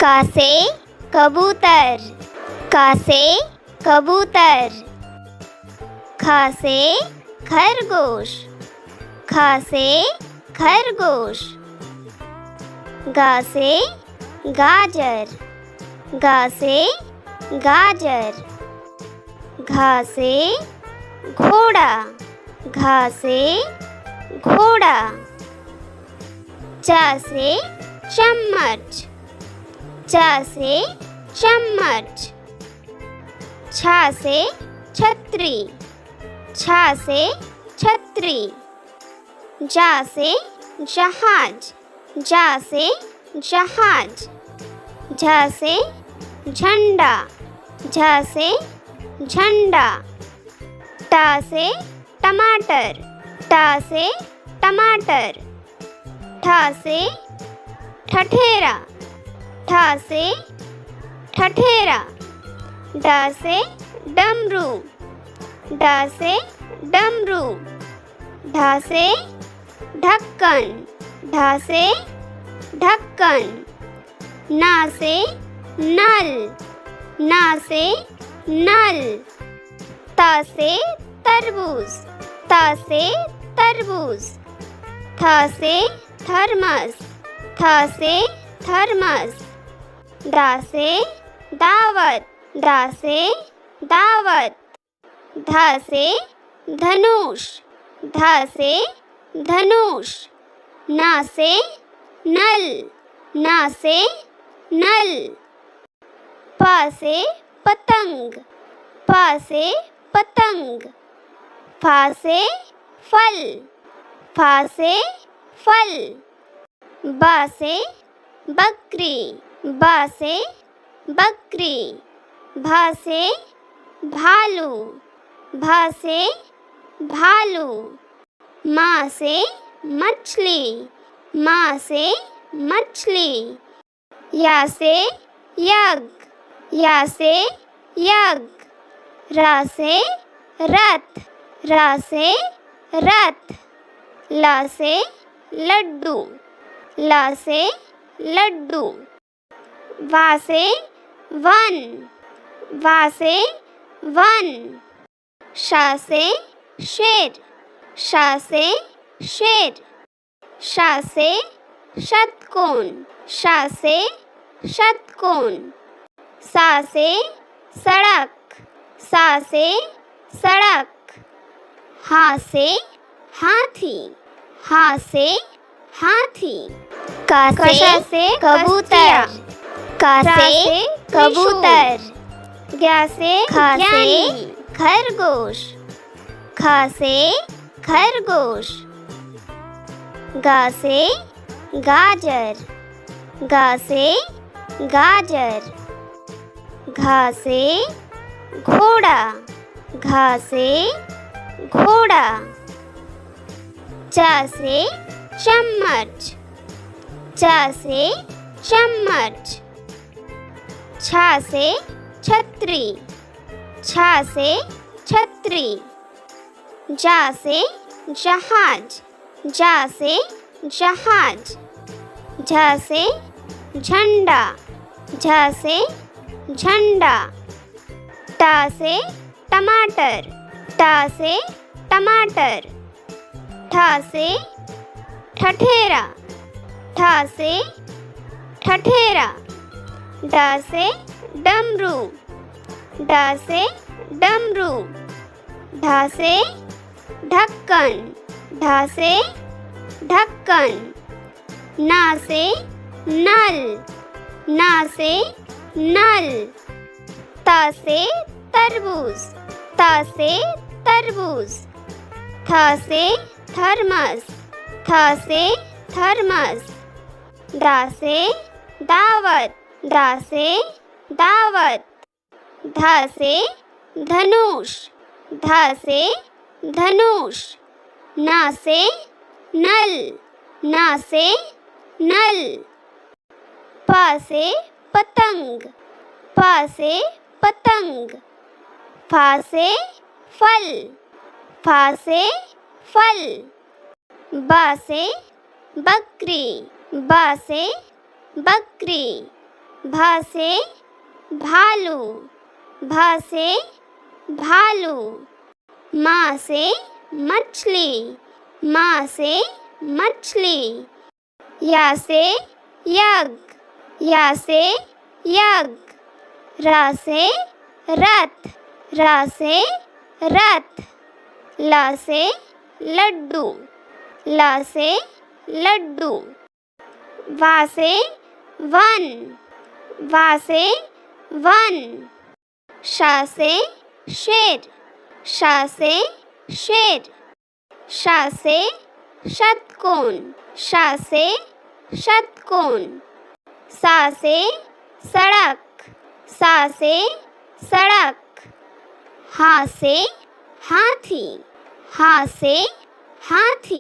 का से कबूतर, का से कबूतर। ख से खरगोश, ख से खरगोश। ग से गाजर, ग से गाजर। घ से घोड़ा, घ से घोड़ा। च से चम्मच, च से चम्मच। छ से छतरी, छ से छतरी। ज से जहाज, ज से जहाज। झ से झंडा, झ से झंडा। ट से टमाटर, ट से टमाटर। ठ से ठठेरा, ठ से ठठेरा। ड से डमरू, ड से डमरू। ढ से ढक्कन, ढ से ढक्कन। न से नल, न से नल। त से तरबूज, त से तरबूज। थ से थर्मस, थ से थर्मस। द से दावत, द से दावत। ध से धनुष, ध से धनुष। न से नल, न से नल। प से पतंग, प से पतंग। फ से फल, फ से फल। ब से बकरी, ब से बकरी। भ से भालू, भ से भालू। म से मछली, म से मछली। या से यज्ञ, या से यज्ञ। र से रथ, र से रथ। ल से लड्डू, ल से लड्डू। व से वन, व से वन। श से शेर, श से शेर। श से षटकोण, श से षटकोण। स से सड़क, स से सड़क। ह से हाथी, ह से हाथी। क से कबूतर, क से कबूतर। ज्ञ से ज्ञानी, खरगोश, ख से खरगोश। ग से गाजर, ग से गाजर। घ से घोड़ा, घ से घोड़ा। च से चम्मच, च से चम्मच। छ से छतरी, छ से छतरी। ज से जहाज, ज से जहाज। झ से झंडा, झ से झंडा। ट से टमाटर, ट से टमाटर। ठ से ठठेरा, ठ से ठठेरा। ड से डमरू, ड से डमरू। ढ से ढक्कन, ढ से ढक्कन। न से नल, न से नल। त से तरबूज, त से तरबूज। थ से थर्मस, थ से थर्मस। द से दावत, द से दावत। ध से धनुष, ध से धनुष। न से नल, न से नल। प से पतंग, प से पतंग। फ से फल, फ से फल। ब से बकरी, ब से बकरी। भा से भालू, भा से भालू। माँ से मछली, माँ से मछली। या से यज्ञ, या से यज्ञ। रा से रथ, रा से रथ। ला से लड्डू, ला से लड्डू। वा से वन, वा से वन। शा से शेर, शा से शेर। शा से षटकोण, शा से षटकोण। सा से सड़क, सा से सड़क। हा से हाथी, हा से हाथी।